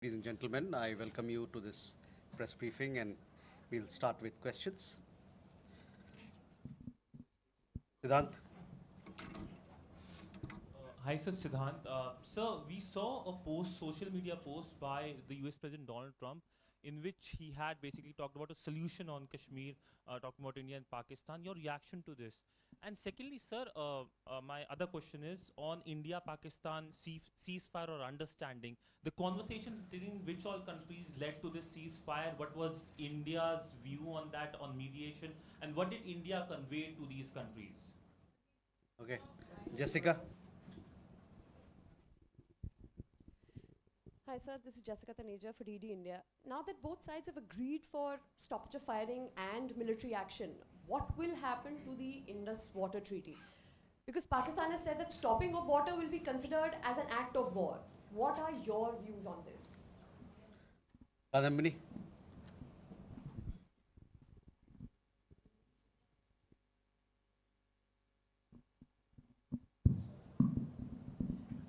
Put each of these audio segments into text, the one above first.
Ladies and gentlemen, I welcome you to this press briefing and we'll start with questions. Siddhant. Hi, sir, Siddhant. Sir, we saw a social media post by the US President Donald Trump, in which he had basically talked about a solution on Kashmir, talking about India and Pakistan. Your reaction to this? And secondly, sir, my other question is on India-Pakistan ceasefire or understanding. The conversation between which all countries led to this ceasefire? What was India's view on that, on mediation? And what did India convey to these countries? Okay. Jessica. Hi sir, this is Jessica Taneja for DD India. Now that both sides have agreed for stoppage of firing and military action, what will happen to the Indus Water Treaty? Because Pakistan has said that stopping of water will be considered as an act of war. What are your views on this? Kadambini.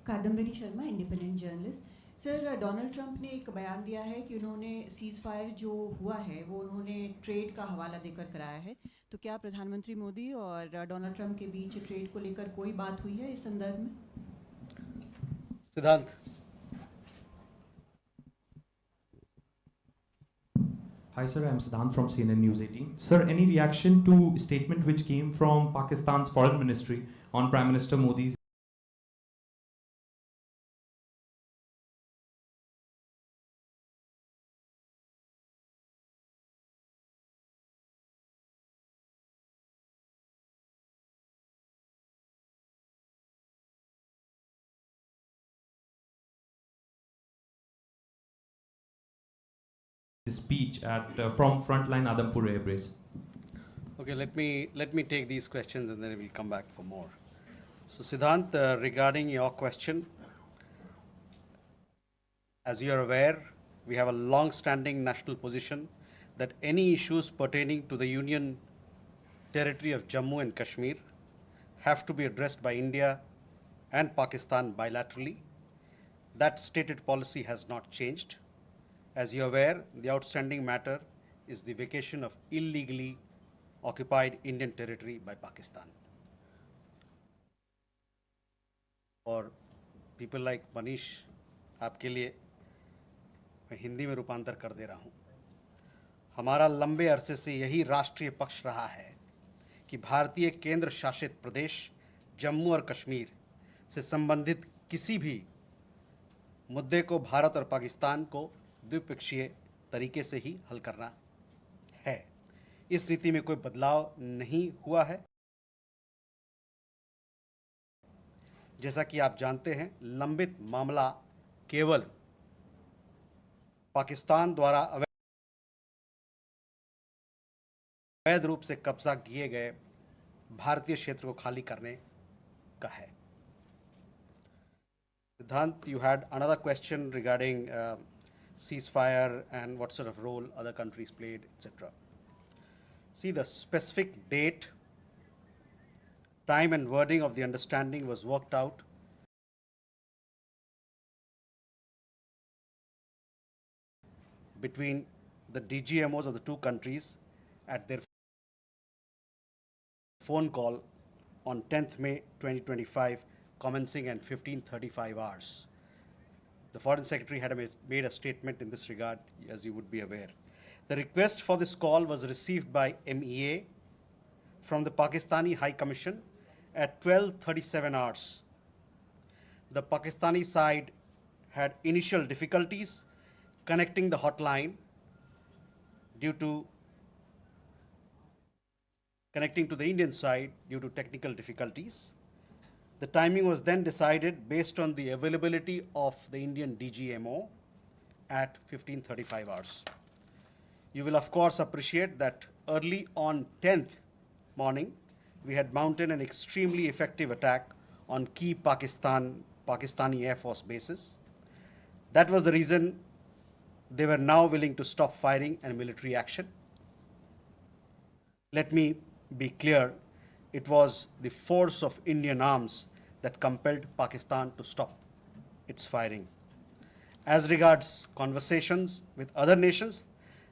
Kadambari Sharma independent journalist sir Donald Trump ने एक बयान दिया है कि उन्होंने seize fire जो हुआ है वो उन्होंने ट्रेड का हवाला देकर कराया है तो क्या प्रधानमंत्री मोदी और डोनाल्ड ट्रंप के बीच ट्रेड को लेकर कोई बात हुई है इस संदर्भ में? Siddhant. Hi sir, I am Siddhant from CNN News 18. Sir, any reaction to statement which came from Pakistan's foreign ministry on Prime Minister Modi's speech at from frontline Adampur Air Base? Okay, let me take these questions and then we'll come back for more. So Siddhant, regarding your question, as you are aware, we have a long-standing national position that any issues pertaining to the Union territory of Jammu and Kashmir have to be addressed by India and Pakistan bilaterally. That stated policy has not changed. As you are aware, the outstanding matter is the vacation of illegally occupied Indian territory by Pakistan. और people like Manish, आपके लिए मैं हिंदी में रूपांतर कर दे रहा हूँ. हमारा लंबे अरसे से यही राष्ट्रीय पक्ष रहा है कि भारतीय केंद्र शासित प्रदेश जम्मू और कश्मीर से संबंधित किसी भी मुद्दे को भारत और पाकिस्तान को द्विपक्षीय तरीके से ही हल करना है. इस नीति में कोई बदलाव नहीं हुआ है. जैसा कि आप जानते हैं, लंबित मामला केवल पाकिस्तान द्वारा अवैध रूप से कब्जा किए गए भारतीय क्षेत्र को खाली करने का है. Siddhant, you had another question regarding ceasefire and what sort of role other countries played, etc. See, the specific date, time and wording of the understanding was worked out between the DGMOs of the two countries at their phone call on 10th May 2025, commencing at 15:35 hours. The Foreign Secretary had made a statement in this regard, as you would be aware. The request for this call was received by MEA from the Pakistani High Commission at 12:37 hours. The Pakistani side had initial difficulties connecting the hotline due to connecting to the Indian side due to technical difficulties. The timing was then decided based on the availability of the Indian DGMO at 15:35 hours. You will of course appreciate that early on 10th morning, we had mounted an extremely effective attack on key Pakistani Air Force bases. That was the reason they were now willing to stop firing and military action. Let me be clear, it was the force of Indian arms that compelled Pakistan to stop its firing. As regards conversations with other nations,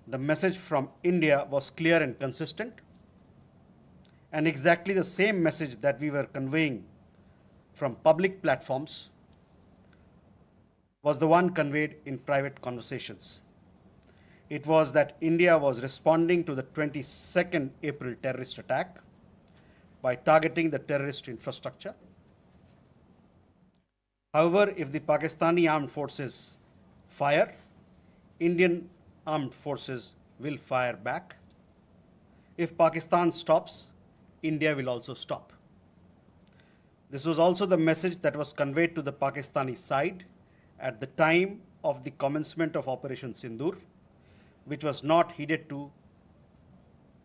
the message from India was clear and consistent, and exactly the same message that we were conveying from public platforms was the one conveyed in private conversations. It was that India was responding to the 22nd April terrorist attack by targeting the terrorist infrastructure. However, if the Pakistani armed forces fire, Indian armed forces will fire back. If Pakistan stops, India will also stop. This was also the message that was conveyed to the Pakistani side at the time of the commencement of Operation Sindoor, which was not heeded to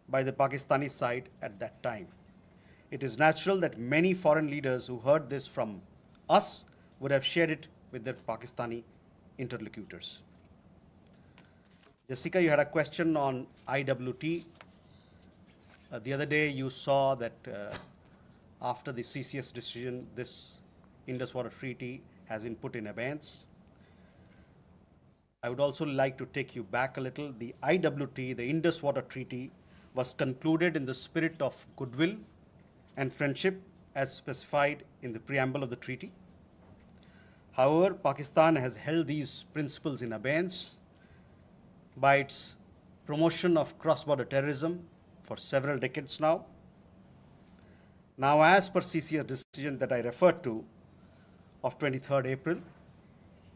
by the Pakistani side at that time. It is natural that many foreign leaders who heard this from us would have shared it with their Pakistani interlocutors. Jessica, you had a question on IWT. The other day you saw that after the CCS decision, this Indus Water Treaty has been put in abeyance. I would also like to take you back a little. The IWT, the Indus Water Treaty, was concluded in the spirit of goodwill and friendship as specified in the preamble of the treaty. However, Pakistan has held these principles in abeyance by its promotion of cross-border terrorism for several decades now. Now, as per CCS decision that I referred to of 23rd April,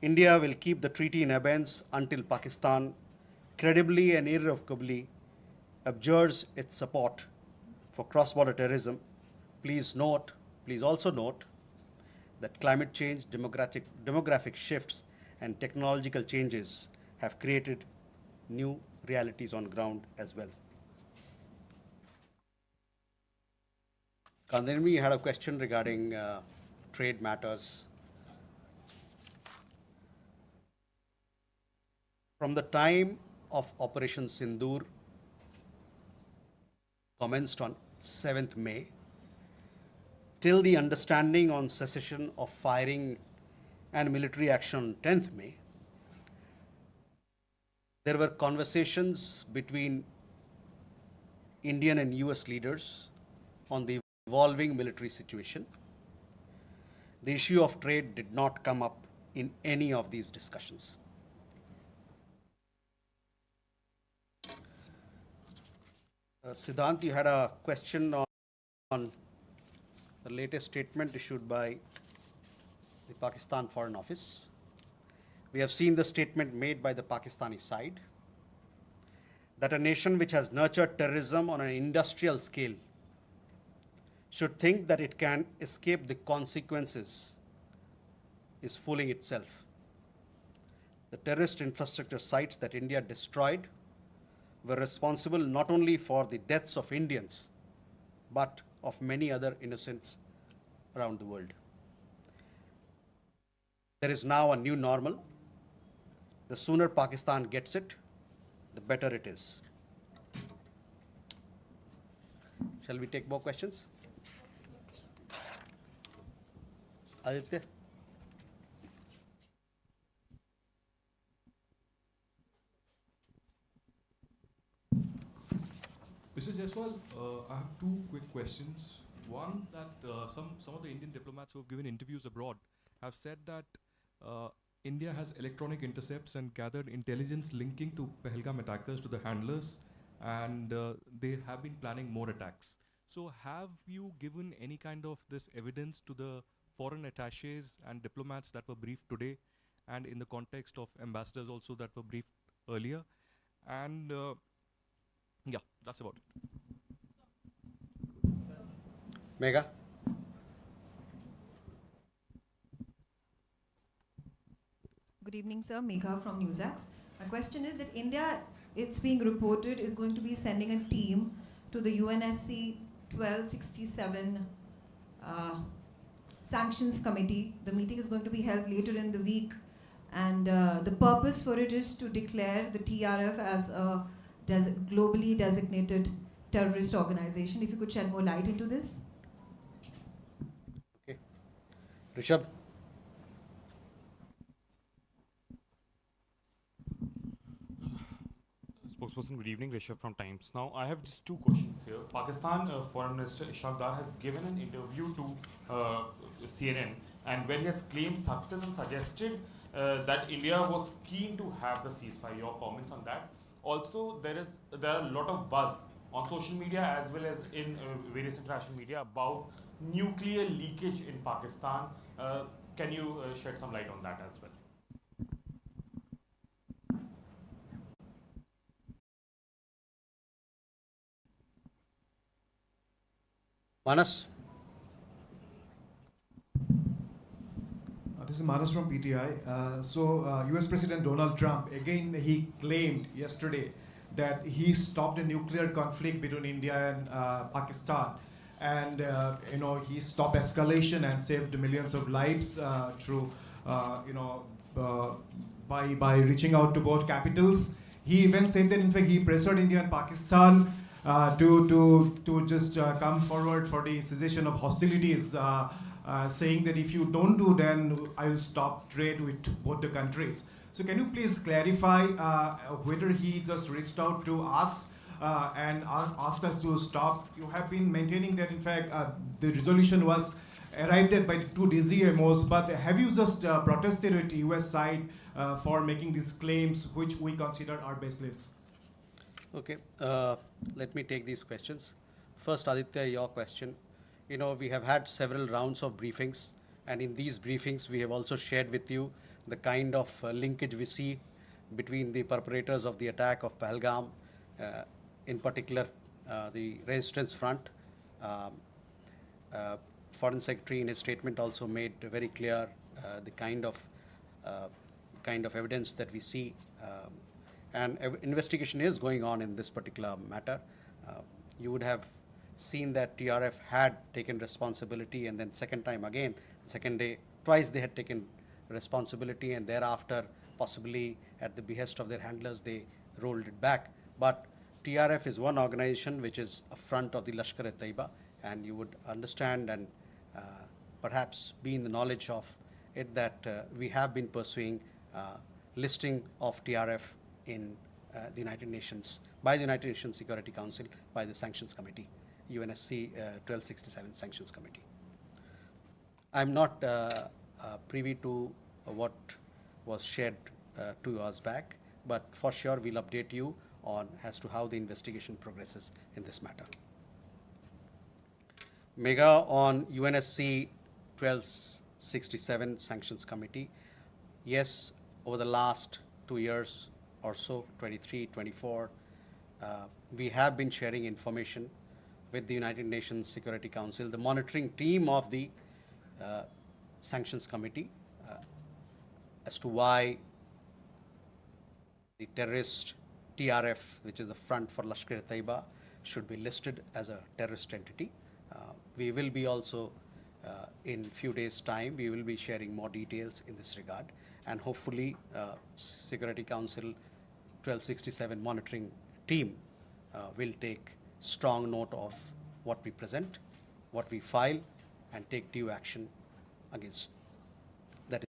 India will keep the treaty in abeyance until Pakistan credibly and irrevocably abjures its support for cross-border terrorism. Please also note that climate change, demographic shifts, and technological changes have created new realities on ground as well. Kandarmi, you had a question regarding trade matters. From the time of Operation Sindoor commenced on 7th May, till the understanding on cessation of firing and military action on 10th May, there were conversations between Indian and US leaders on the evolving military situation. The issue of trade did not come up in any of these discussions. Siddhant, you had a question on the latest statement issued by the Pakistan Foreign Office. We have seen the statement made by the Pakistani side that a nation which has nurtured terrorism on an industrial scale should think that it can escape the consequences is fooling itself. The terrorist infrastructure sites that India destroyed were responsible not only for the deaths of Indians, but of many other innocents around the world. There is now a new normal. The sooner Pakistan gets it, the better it is. Shall we take more questions? Aditya? Mr. Jaiswal, I have two quick questions. One, that some of the Indian diplomats who have given interviews abroad have said that India has electronic intercepts and gathered intelligence linking to Pahalgam attackers to the handlers, and they have been planning more attacks. So have you given any kind of this evidence to the foreign attaches and diplomats that were briefed today, and in the context of ambassadors also that were briefed earlier? And yeah, that's about it. Megha? Good evening, sir. Megha from NewsAx. My question is that India, it's being reported, is going to be sending a team to the UNSC 1267 Sanctions Committee. The meeting is going to be held later in the week, and the purpose for it is to declare the TRF as a globally designated terrorist organization. If you could shed more light into this. Okay. Rishabh? Spokesperson, good evening. Rishabh from Times. Now, I have just two questions here. Pakistan Foreign Minister Ishaq Dar has given an interview to CNN, and where he has claimed success and suggested that India was keen to have the ceasefire. Your comments on that? Also, there are a lot of buzz on social media as well as in various international media about nuclear leakage in Pakistan. Can you shed some light on that as well? Manas? This is Manas from PTI. US President Donald Trump, again, he claimed yesterday that he stopped a nuclear conflict between India and Pakistan. And, he stopped escalation and saved millions of lives through, by reaching out to both capitals. He even said that, in fact, he pressured India and Pakistan to just come forward for the cessation of hostilities, saying that if you don't do, then I will stop trade with both the countries. So can you please clarify whether he just reached out to us and asked us to stop? You have been maintaining that, in fact, the resolution was arrived at by the two DGMOs, but have you just protested at the US side for making these claims, which we consider are baseless? Okay, let me take these questions. First, Aditya, your question. We have had several rounds of briefings, and in these briefings, we have also shared with you the kind of linkage we see between the perpetrators of the attack of Pahalgam, in particular, the Resistance Front. Foreign Secretary in his statement also made very clear the kind of evidence that we see. And investigation is going on in this particular matter. You would have seen that TRF had taken responsibility, and then second time again, second day, twice they had taken responsibility, and thereafter, possibly at the behest of their handlers, they rolled it back. But TRF is one organization which is a front of the Lashkar-e-Taiba, and you would understand and perhaps be in the knowledge of it that we have been pursuing listing of TRF in the United Nations, by the United Nations Security Council, by the Sanctions Committee, UNSC 1267 Sanctions Committee. I'm not privy to what was shared 2 hours back, but for sure we'll update you on as to how the investigation progresses in this matter. Mega on UNSC 1267 Sanctions Committee. Yes, over the last 2 years or so, 23, 24, we have been sharing information with the United Nations Security Council, the monitoring team of the Sanctions Committee, as to why the terrorist TRF, which is the front for Lashkar-e-Taiba, should be listed as a terrorist entity. We will be also, in few days' time, we will be sharing more details in this regard, and hopefully Security Council 1267 monitoring team will take strong note of what we present, what we file, and take due action against that.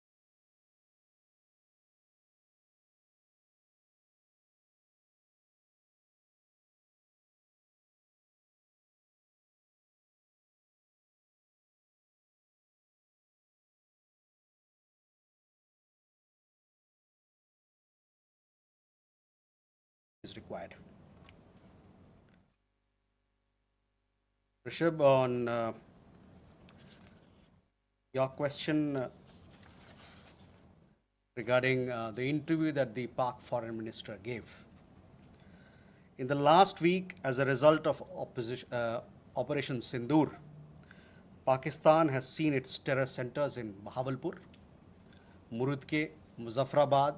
Is required. Rishabh, on your question regarding the interview that the Pak Foreign Minister gave. In the last week, as a result of Operation Sindoor, Pakistan has seen its terror centers in Bahawalpur, Murudke, Muzaffarabad,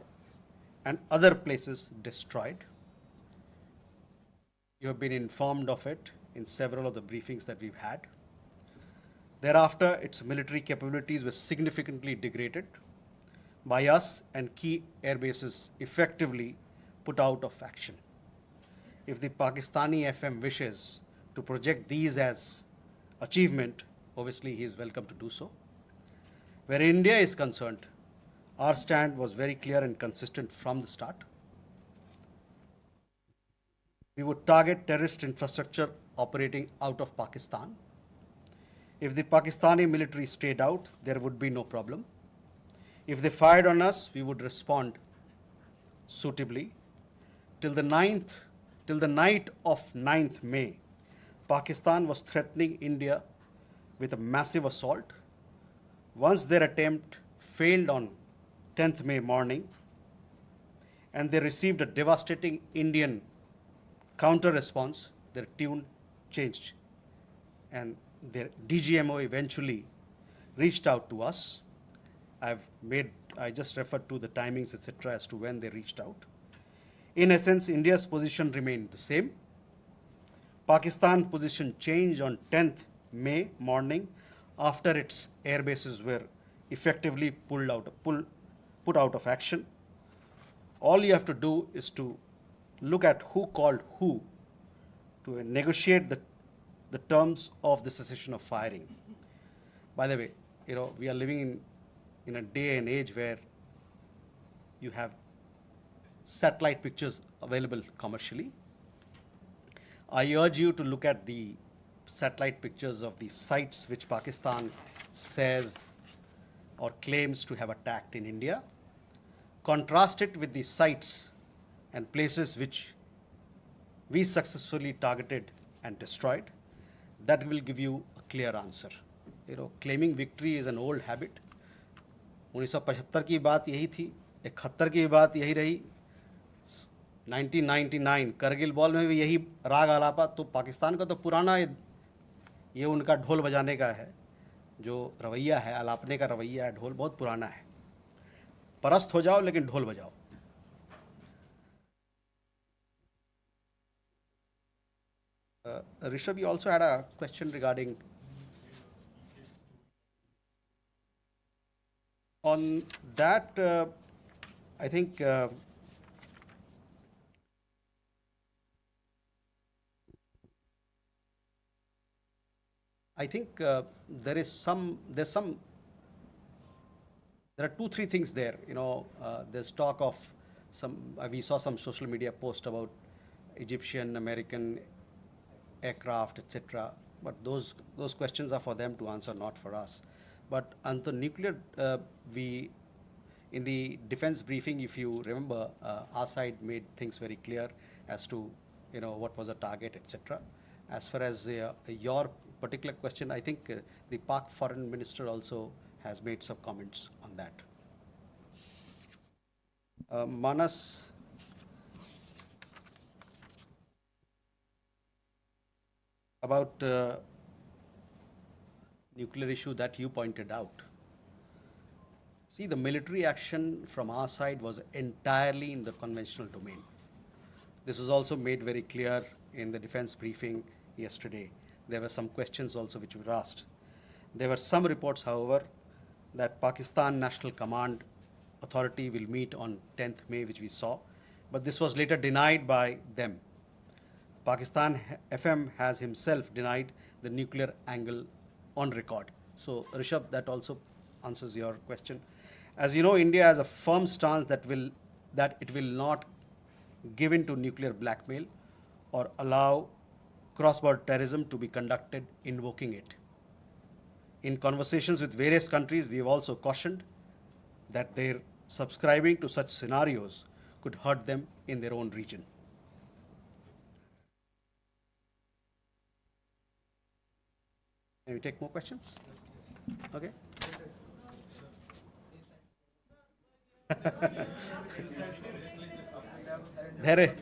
and other places destroyed. You have been informed of it in several of the briefings that we've had. Thereafter, its military capabilities were significantly degraded by us, and key air bases effectively put out of action. If the Pakistani FM wishes to project these as achievement, obviously he is welcome to do so. Where India is concerned, our stand was very clear and consistent from the start. we would target terrorist infrastructure operating out of Pakistan. If the Pakistani military stayed out, there would be no problem. If they fired on us, we would respond suitably. Till the night of 9th May, Pakistan was threatening India with a massive assault. Once their attempt failed on 10th May morning, and they received a devastating Indian counter response, their tune changed. And their DGMO eventually reached out to us. I just referred to the timings, etc., as to when they reached out. In essence, India's position remained the same. Pakistan's position changed on 10th May morning after its air bases were effectively put out of action. All you have to do is to look at who called who to negotiate the terms of the cessation of firing. By the way, we are living in a day and age where you have satellite pictures available commercially. I urge you to look at the satellite pictures of the sites which Pakistan says or claims to have attacked in India. Contrast it with the sites and places which we successfully targeted and destroyed. That will give you a clear answer. Claiming victory is an old habit. 1975 की बात यही थी, 71 की बात यही रही, 1999 Kargil war में भी यही राग आलापा. तो पाकिस्तान का तो पुराना ये उनका ढोल बजाने का है, जो रवैया है, आलापने का रवैया है, ढोल बहुत पुराना है. परस्त हो जाओ लेकिन ढोल बजाओ. Rishabh, you also had a question regarding on that. I think there are 2-3 things there. There's talk of we saw some social media post about Egyptian, American aircraft, etc. But those questions are for them to answer, not for us. But on the nuclear, in the defense briefing, if you remember, our side made things very clear as to what was the target, etc. As far as your particular question, I think the Pak foreign minister also has made some comments on that. Manas, about nuclear issue that you pointed out. See, the military action from our side was entirely in the conventional domain. This was also made very clear in the defense briefing yesterday. There were some questions also which were asked. There were some reports, however, that Pakistan National Command Authority will meet on 10th May, which we saw, but this was later denied by them. Pakistan FM has himself denied the nuclear angle on record. So, Rishabh, that also answers your question. As you know, India has a firm stance that it will not give in to nuclear blackmail or allow cross-border terrorism to be conducted invoking it. In conversations with various countries, we have also cautioned that their subscribing to such scenarios could hurt them in their own region. Can we take more questions? Okay. There.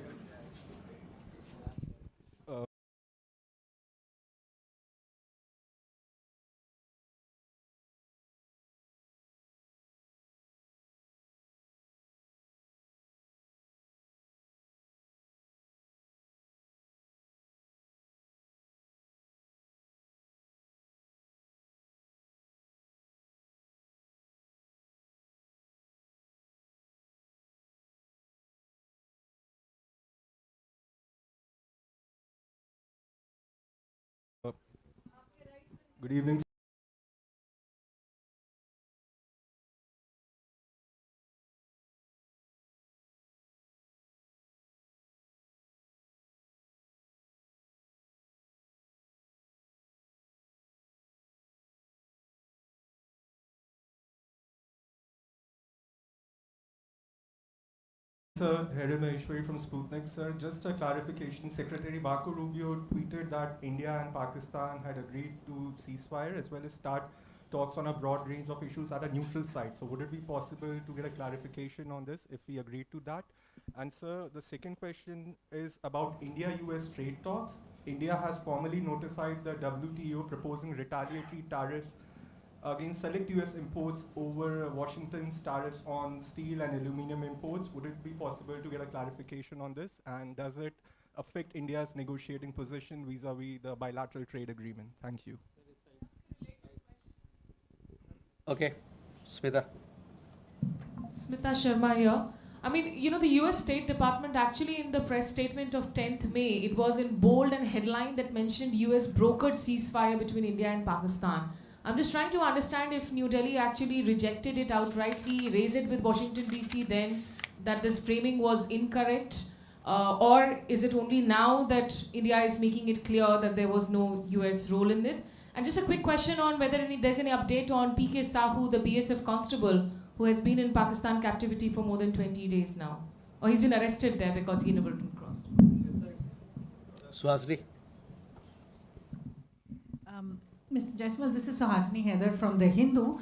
Good evening. sir. Dhairy Maheshwari from Sputnik, sir. Just a clarification. Secretary Marco Rubio tweeted that India and Pakistan had agreed to ceasefire as well as start talks on a broad range of issues at a neutral site. So would it be possible to get a clarification on this if we agreed to that? And sir, the second question is about India-US trade talks. India has formally notified the WTO proposing retaliatory tariffs against select US imports over Washington's tariffs on steel and aluminum imports. Would it be possible to get a clarification on this? And does it affect India's negotiating position vis-a-vis the bilateral trade agreement? Thank you. Okay, Smita. Smita Sharma here. I mean, you know, the US State Department actually in the press statement of 10th May, it was in bold and headline that mentioned US brokered ceasefire between India and Pakistan. I'm just trying to understand if New Delhi actually rejected it outrightly, raised it with Washington DC then, that this framing was incorrect, or is it only now that India is making it clear that there was no US role in it? And just a quick question on whether there's any update on PK Sahu, the BSF constable, who has been in Pakistan captivity for more than 20 days now. Or he's been arrested there because he never crossed. Suhasini. Mr. Jaiswal, this is Suhasini Heather from The Hindu.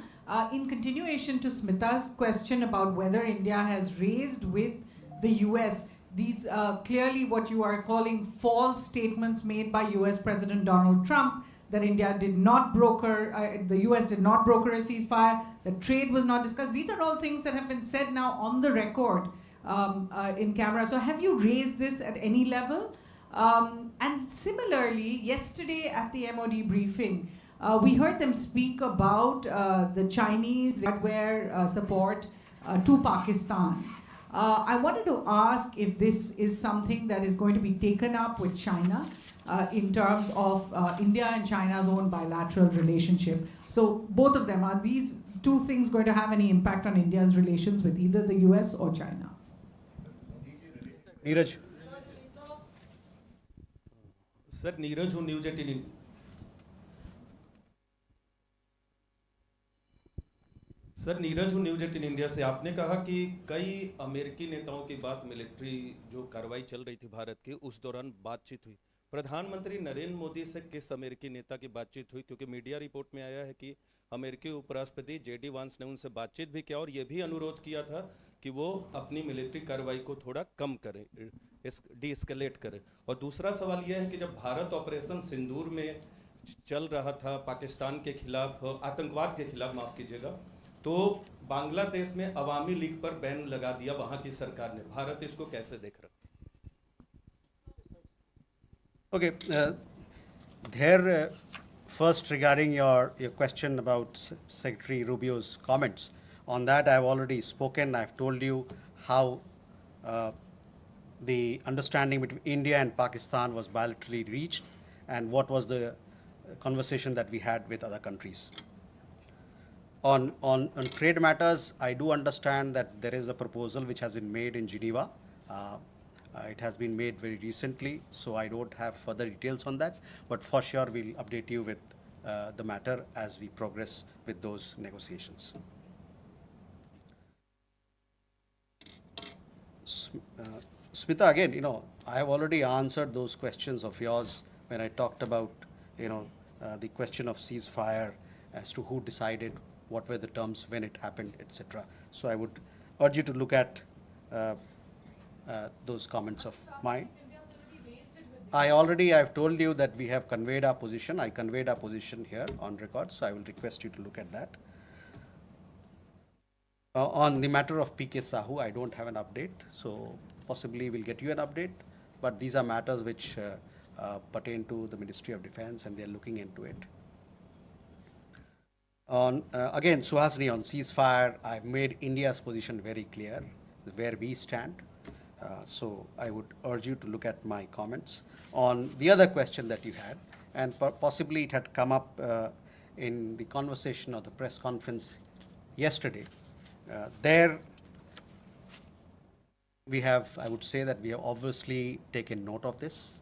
In continuation to Smita's question about whether India has raised with the US these clearly what you are calling false statements made by US President Donald Trump, that India did not broker, the US did not broker a ceasefire, that trade was not discussed. These are all things that have been said now on the record in camera. So have you raised this at any level? And similarly, yesterday at the MOD briefing, we heard them speak about the Chinese hardware support to Pakistan. I wanted to ask if this is something that is going to be taken up with China in terms of India and China's own bilateral relationship. So both of them, are these two things going to have any impact on India's relations with either the US or China? Neeraj. Sir, Neeraj, who News 18 sir Neeraj हूँ news 18 India से। आपने कहा कि कई अमेरिकी नेताओं की बात मिलिट्री जो कार्रवाई चल रही थी भारत की उस दौरान बातचीत हुई। प्रधानमंत्री नरेंद्र मोदी से किस अमेरिकी नेता की बातचीत हुई? क्योंकि मीडिया रिपोर्ट में आया है कि अमेरिकी उपराष्ट्रपति जेडी वांस ने उनसे बातचीत भी किया और ये भी अनुरोध किया था कि वो अपनी मिलिट्री कार्रवाई को थोड़ा कम करें, डीएस्केलेट करें। और दूसरा सवाल यह है कि जब भारत ऑपरेशन सिंदूर में चल रहा था पाकिस्तान के खिलाफ, आतंकवाद के खिलाफ माफ़ कीजिएगा, तो बांग्लादेश में अवामी लीग पर बैन लगा दिया वहां की सरकार ने। भारत इसको कैसे देख रहा? Okay, there first regarding your question about Secretary Rubio's comments, on that I've already spoken. I've told you how the understanding between India and Pakistan was bilaterally reached and what was the conversation that we had with other countries. On trade matters, I do understand that there is a proposal which has been made in Geneva. It has been made very recently, so I don't have further details on that, but for sure we'll update you with the matter as we progress with those negotiations. Smita, again, I have already answered those questions of yours when I talked about, the question of ceasefire as to who decided, what were the terms, when it happened, etc. So I would urge you to look at those comments of mine. I've told you that we have conveyed our position. I conveyed our position here on record, so I will request you to look at that. On the matter of PK Sahu, I don't have an update, so possibly we'll get you an update, but these are matters which pertain to the Ministry of Defense and they're looking into it. Again, Suhasini, on ceasefire, I've made India's position very clear, where we stand. So I would urge you to look at my comments. On the other question that you had, and possibly it had come up in the conversation or the press conference yesterday, there we have, I would say that we have obviously taken note of this.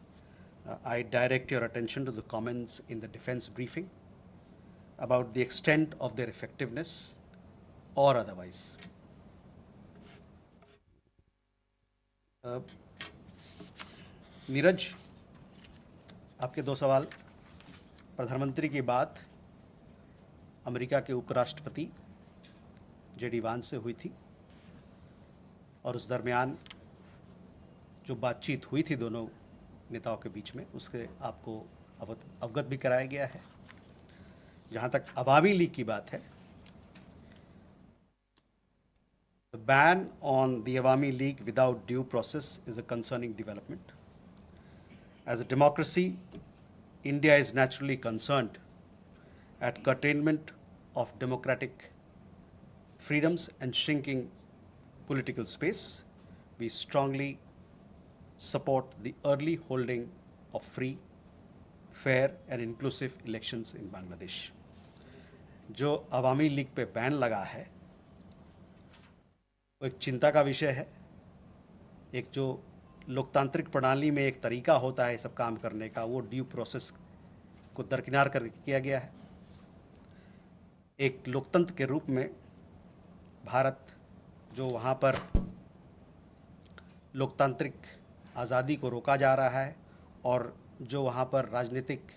I direct your attention to the comments in the defense briefing about the extent of their effectiveness or otherwise. Neeraj, आपके दो सवाल। प्रधानमंत्री की बात America के उपराष्ट्रपति JD वांस से हुई थी और उस दरमियान जो बातचीत हुई थी दोनों नेताओं के बीच में, उससे आपको अवगत भी कराया गया है। जहाँ तक अवामी लीग की बात है, the ban on the Awami League without due process is a concerning development. As a democracy, India is naturally concerned at curtailment of democratic freedoms and shrinking political space. We strongly support the early holding of free, fair and inclusive elections in Bangladesh. जो अवामी league पे ban लगा है वो एक चिंता का विषय है। एक जो लोकतांत्रिक प्रणाली में एक तरीका होता है सब काम करने का, वो ड्यू प्रोसेस को दरकिनार कर किया गया है। एक लोकतंत्र के रूप में भारत जो वहाँ पर लोकतांत्रिक आज़ादी को रोका जा रहा है और जो वहाँ पर राजनीतिक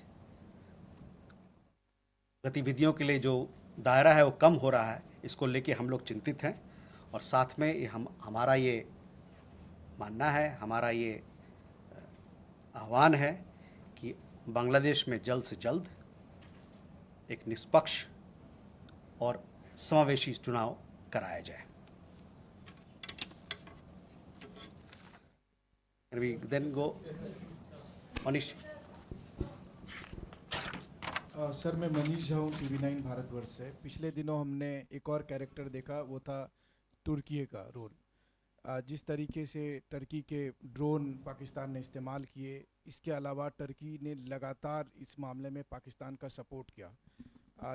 गतिविधियों के लिए जो दायरा है वो कम हो रहा है, इसको लेके हम लोग चिंतित हैं। और साथ में हमारा ये मानना है, हमारा ये आह्वान है कि बांग्लादेश में जल्द से जल्द एक निष्पक्ष और समावेशी चुनाव कराया जाए। Can we then go? Manish. Sir, मैं मनीष झा हूँ, TV9 भारतवर्ष से। पिछले दिनों हमने एक और कैरेक्टर देखा, वो था तुर्की का रोल। जिस तरीके से टर्की के ड्रोन पाकिस्तान ने इस्तेमाल किए, इसके अलावा टर्की ने लगातार इस मामले में पाकिस्तान का सपोर्ट किया।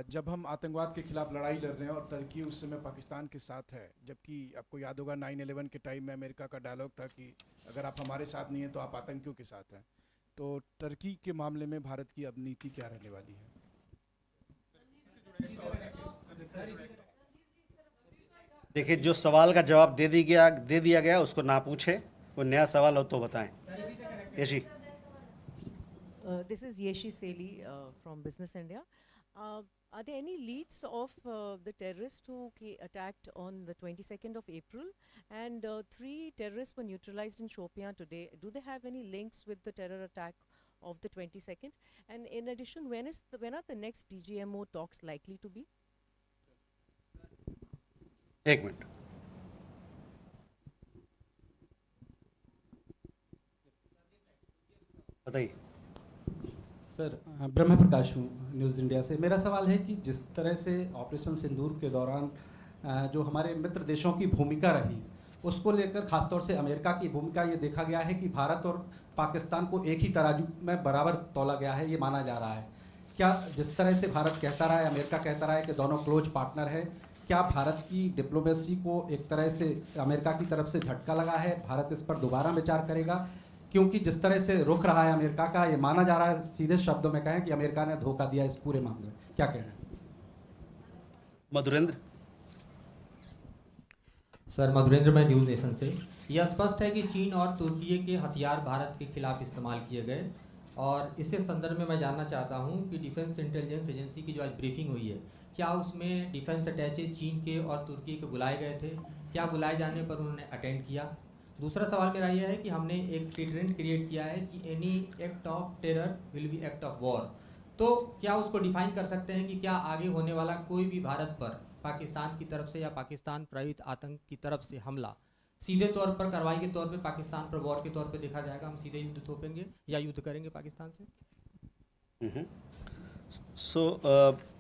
जब हम आतंकवाद के खिलाफ लड़ाई लड़ रहे हैं और टर्की उस समय पाकिस्तान के साथ है, जबकि आपको याद होगा 9/11 के टाइम में अमेरिका का डायलॉग था कि अगर आप हमारे साथ नहीं हैं तो आप आतंकियों के साथ हैं। तो टर्की के मामले में भारत की अब नीति क्या रहने वाली है? देखिए, जो सवाल का जवाब दे दिया गया उसको ना पूछे, वो नया सवाल हो तो बताएं। Yeshi. This is Yeshi Seli from Business India. Are there any leads of the terrorists who attacked on the 22nd of April? And 3 terrorists were neutralized in Shopian today. Do they have any links with the terror attack of the 22nd? And in addition, when are the next DGMO talks likely to be? एक minute. बताइए। Sir, ब्रह्म प्रकाश हूँ news India से। मेरा सवाल है कि जिस तरह से ऑपरेशन सिंदूर के दौरान जो हमारे मित्र देशों की भूमिका रही, उसको लेकर खासतौर से अमेरिका की भूमिका ये देखा गया है कि भारत और पाकिस्तान को एक ही तराजू में बराबर तौला गया है, ये माना जा रहा है। क्या जिस तरह से भारत कहता रहा है, अमेरिका कहता रहा है कि दोनों क्लोज पार्टनर है, क्या भारत की डिप्लोमेसी को एक तरह से अमेरिका की तरफ से झटका लगा है? भारत इस पर दोबारा विचार करेगा? क्योंकि जिस तरह से रुख रहा है अमेरिका का, ये माना जा रहा है, सीधे शब्दों में कहें कि अमेरिका ने धोखा दिया इस पूरे मामले में। क्या कहना है? मधुरेंद्र। सर, मधुरेंद्र, मैं न्यूज़ नेशन से। यह स्पष्ट है कि चीन और तुर्की के हथियार भारत के खिलाफ इस्तेमाल किए गए, और इसी संदर्भ में मैं जानना चाहता हूं कि डिफेंस इंटेलिजेंस एजेंसी की जो आज ब्रीफिंग हुई है, क्या उसमें डिफेंस अटैचे चीन के और तुर्की के बुलाए गए थे? क्या बुलाए जाने पर उन्होंने अटेंड किया? दूसरा सवाल मेरा यह है कि हमने एक ट्रेंड क्रिएट किया है कि any act of terror will be act of war. तो क्या उसको डिफाइन कर सकते हैं कि क्या आगे होने वाला कोई भी भारत पर पाकिस्तान की तरफ से या पाकिस्तान प्रेरित आतंक की तरफ से हमला सीधे तौर पर कार्रवाई के तौर पे पाकिस्तान पर वॉर के तौर पे देखा जाएगा? हम सीधे युद्ध थोपेंगे या युद्ध करेंगे पाकिस्तान से?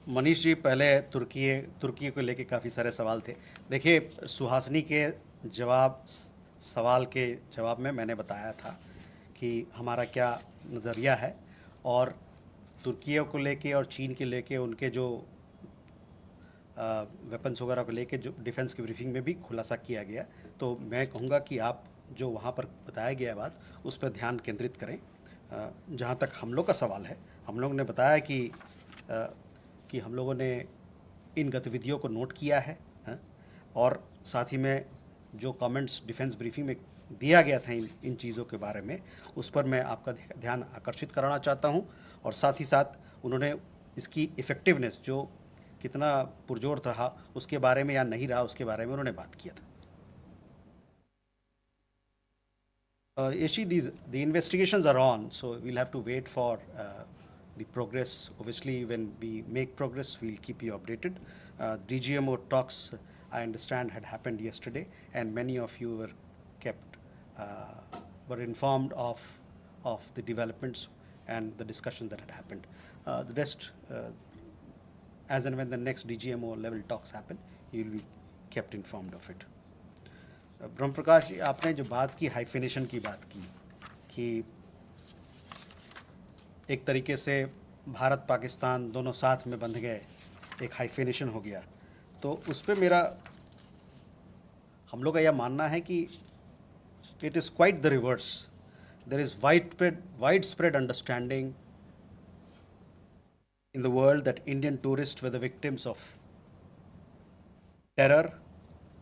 मनीष जी, पहले तुर्की को लेके काफ़ी सारे सवाल थे। देखिए, सुहासिनी के सवाल के जवाब में मैंने बताया था कि हमारा क्या नज़रिया है, और तुर्की को लेके और चीन के लेके उनके जो वेपन्स वगैरह को लेके जो डिफेंस की ब्रीफिंग में भी खुलासा किया गया। तो मैं कहूँगा कि आप जो वहाँ पर बताया गया बात, उस पर ध्यान केंद्रित करें। जहाँ तक हम लोग का सवाल है, हम लोग ने बताया कि हम लोगों ने इन गतिविधियों को नोट किया है, और साथ ही में जो कमेंट्स डिफेंस ब्रीफिंग में दिया गया था इन चीज़ों के बारे में, उस पर मैं आपका ध्यान आकर्षित कराना चाहता हूं, और साथ ही साथ उन्होंने इसकी इफ़ेक्टिवनेस जो कितना पुरजोर रहा उसके बारे में या नहीं रहा उसके बारे में उन्होंने बात किया था. Yeshi, the investigations are on, so we'll have to wait for the progress. Obviously, when we make progress, we'll keep you updated. DGMO talks, I understand, had happened yesterday, and many of you were kept, were informed of the developments and the discussion that had happened. The rest, as and when the next DGMO level talks happen, you'll be kept informed of it. ब्रह्म प्रकाश जी, आपने जो बात की hyphenation की बात की कि एक तरीके से भारत पाकिस्तान दोनों साथ में बंध गए, एक हाइफिनेशन हो गया, तो उस पर मेरा हम लोग का यह मानना है कि it is quite the reverse. There is widespread understanding in the world that Indian tourists were the victims of terror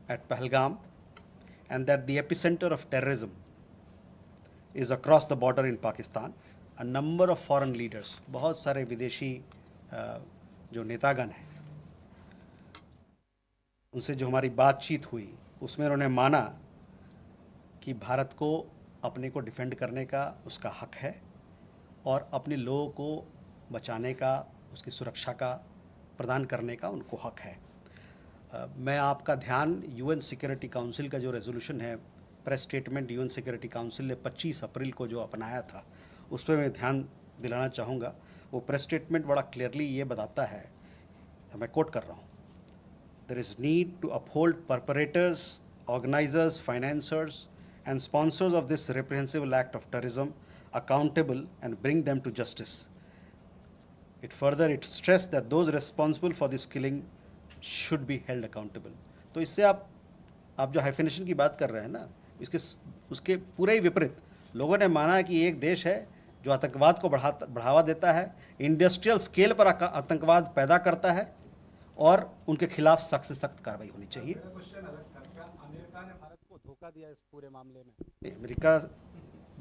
at Pahalgam, and that the epicenter of terrorism is across the border in Pakistan. A number of foreign leaders, बहुत सारे विदेशी जो नेतागण हैं, उनसे जो हमारी बातचीत हुई उसमें उन्होंने माना कि भारत को अपने को डिफेंड करने का उसका हक है और अपने लोगों को बचाने का, उसकी सुरक्षा का प्रदान करने का उनको हक है. मैं आपका ध्यान यूएन सिक्योरिटी काउंसिल का जो रेजोल्यूशन है, press statement UN security council ने 25 अप्रैल को जो अपनाया था, उस पर मैं ध्यान दिलाना चाहूँगा. वो प्रेस स्टेटमेंट बड़ा क्लियरली ये बताता है, मैं कोट कर रहा हूँ, there is need to uphold perpetrators, organisers, financiers and sponsors of this reprehensible act of terrorism accountable and bring them to justice. It stressed that those responsible for this killing should be held accountable. तो इससे आप जो hyphenation की बात कर रहे हैं ना, उसके पूरे ही विपरीत लोगों ने माना कि एक देश है जो आतंकवाद को बढ़ावा देता है, इंडस्ट्रियल स्केल पर आतंकवाद पैदा करता है, और उनके खिलाफ सख्त से सख्त कार्रवाई होनी चाहिए. अमेरिका ने भारत को धोखा दिया इस पूरे मामले में. अमेरिका,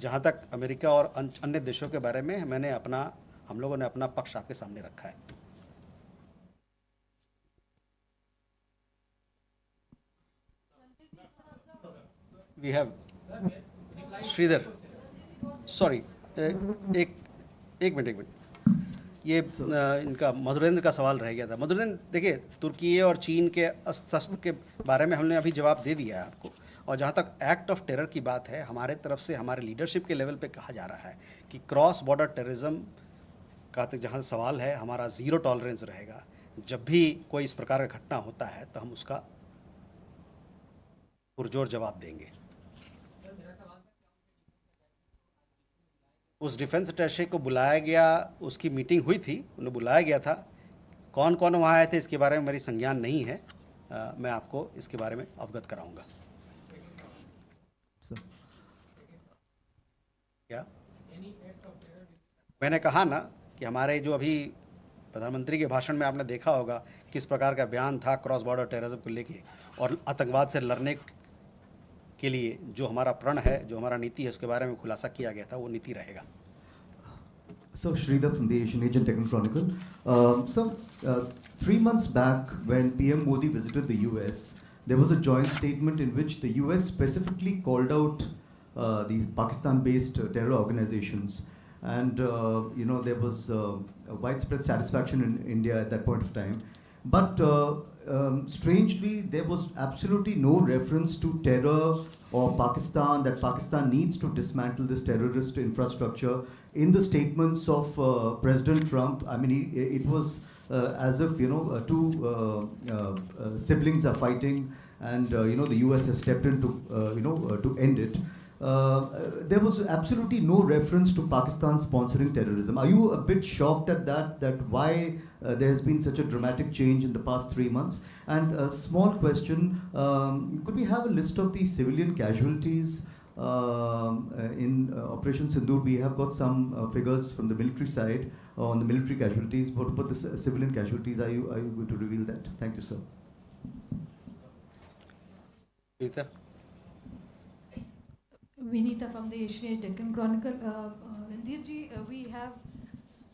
जहाँ तक अमेरिका और अन्य देशों के बारे में हम लोगों ने अपना पक्ष आपके सामने रखा है. We have श्रीधर, सॉरी, एक मिनट, ये इनका मधुरेंद्र का सवाल रह गया था. मधुरेंद्र, देखिए, तुर्की और चीन के अस्त्र शस्त्र के बारे में हमने अभी जवाब दे दिया है आपको, और जहाँ तक एक्ट ऑफ टेरर की बात है, हमारे तरफ से हमारे लीडरशिप के लेवल पे कहा जा रहा है कि क्रॉस बॉर्डर टेररिज्म का जहाँ सवाल है, हमारा ज़ीरो टॉलरेंस रहेगा. जब भी कोई इस प्रकार का घटना होता है तो हम उसका पुरजोर जवाब देंगे. उस डिफेंस अटैचे को बुलाया गया, उसकी मीटिंग हुई थी, उन्हें बुलाया गया था. कौन कौन वहाँ आए थे इसके बारे में मेरी संज्ञान नहीं है, मैं आपको इसके बारे में अवगत कराऊंगा. क्या मैंने कहा ना कि हमारे जो अभी प्रधानमंत्री के भाषण में आपने देखा होगा किस प्रकार का बयान था क्रॉस बॉर्डर टेररिज्म को लेके, और आतंकवाद से लड़ने के लिए जो हमारा प्रण है, जो हमारा नीति है, उसके बारे में खुलासा किया गया था, वो नीति रहेगा. So Sridhar from the Asian Techno Chronicle. So 3 months back, when PM Modi visited the US, there was a joint statement in which the US specifically called out these Pakistan-based terror organizations, and there was widespread satisfaction in India at that point of time. But strangely, there was absolutely no reference to terror or Pakistan, that Pakistan needs to dismantle this terrorist infrastructure in the statements of President Trump. I mean, it was as if, two siblings are fighting, and the US has stepped in to end it. There was absolutely no reference to Pakistan sponsoring terrorism. Are you a bit shocked at that why there has been such a dramatic change in the past 3 months? And a small question, could we have a list of the civilian casualties in Operation Sindoor? We have got some figures from the military side on the military casualties. What about the civilian casualties? Are you going to reveal that? Thank you, sir. Peter? Vinita from the Asian Age Deccan Chronicle. Randirji, we have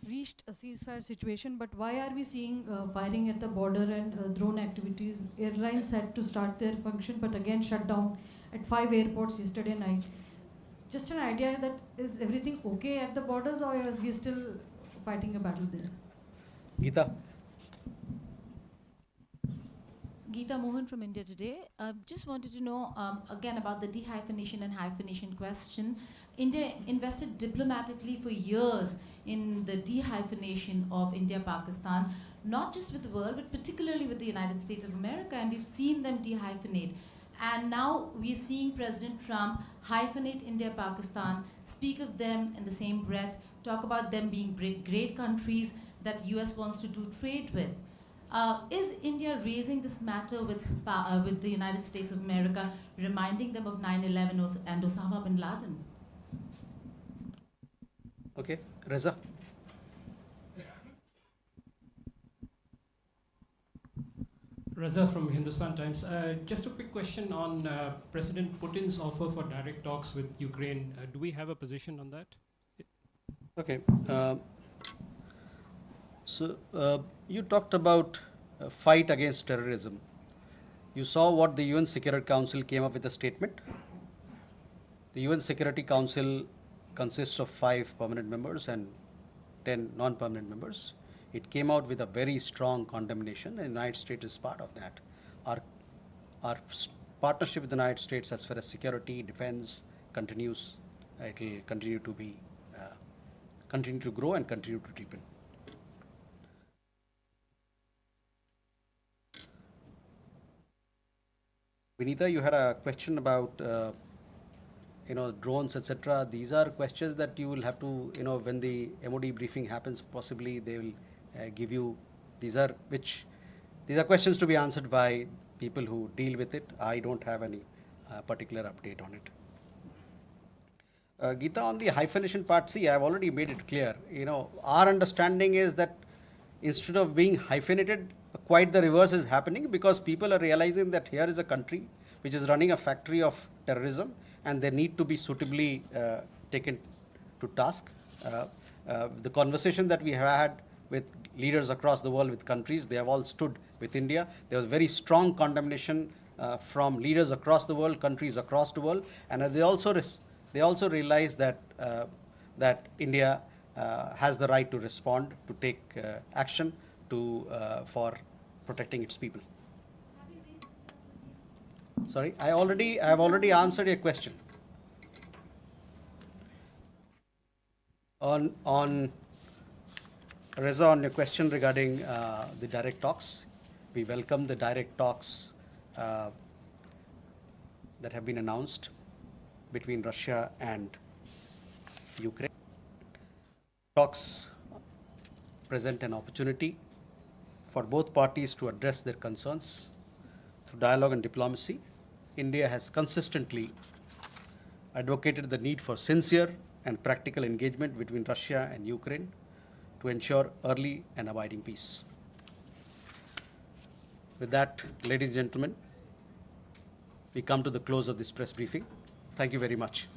reached a ceasefire situation, but why are we seeing firing at the border and drone activities? Airlines had to start their function, but again shut down at 5 airports yesterday night. Just an idea that is everything okay at the borders, or are we still fighting a battle there? Geeta. Geeta Mohan from India Today. Just wanted to know again about the dehyphenation and hyphenation question. India invested diplomatically for years in the dehyphenation of India-Pakistan, not just with the world, but particularly with the United States of America, and we've seen them dehyphenate. And now we're seeing President Trump hyphenate India-Pakistan, speak of them in the same breath, talk about them being great countries that US wants to do trade with. Is India raising this matter with the United States of America, reminding them of 9/11 and Osama bin Laden? Okay, Reza. Reza from Hindustan Times. Just a quick question on President Putin's offer for direct talks with Ukraine. Do we have a position on that? Okay. So you talked about a fight against terrorism. You saw what the UN Security Council came up with a statement. The UN Security Council consists of 5 permanent members and 10 non-permanent members. It came out with a very strong condemnation. The United States is part of that. Our partnership with the United States as far as security, defense continues. It will continue to be, continue to grow and continue to deepen. Vinita, you had a question about drones, etc. These are questions that you will have to, when the MOD briefing happens, possibly they will give you. These are questions to be answered by people who deal with it. I don't have any particular update on it. Geeta, on the hyphenation part, see, I've already made it clear. Our understanding is that instead of being hyphenated, quite the reverse is happening, because people are realizing that here is a country which is running a factory of terrorism, and they need to be suitably taken to task. The conversation that we have had with leaders across the world, with countries, they have all stood with India. There was very strong condemnation from leaders across the world, countries across the world, and they also realize that India has the right to respond, to take action for protecting its people. Sorry, I have already answered your question. On Reza, on your question regarding the direct talks, we welcome the direct talks that have been announced between Russia and Ukraine. Talks present an opportunity for both parties to address their concerns through dialogue and diplomacy. India has consistently advocated the need for sincere and practical engagement between Russia and Ukraine to ensure early and abiding peace. With that, ladies and gentlemen, we come to the close of this press briefing. Thank you very much.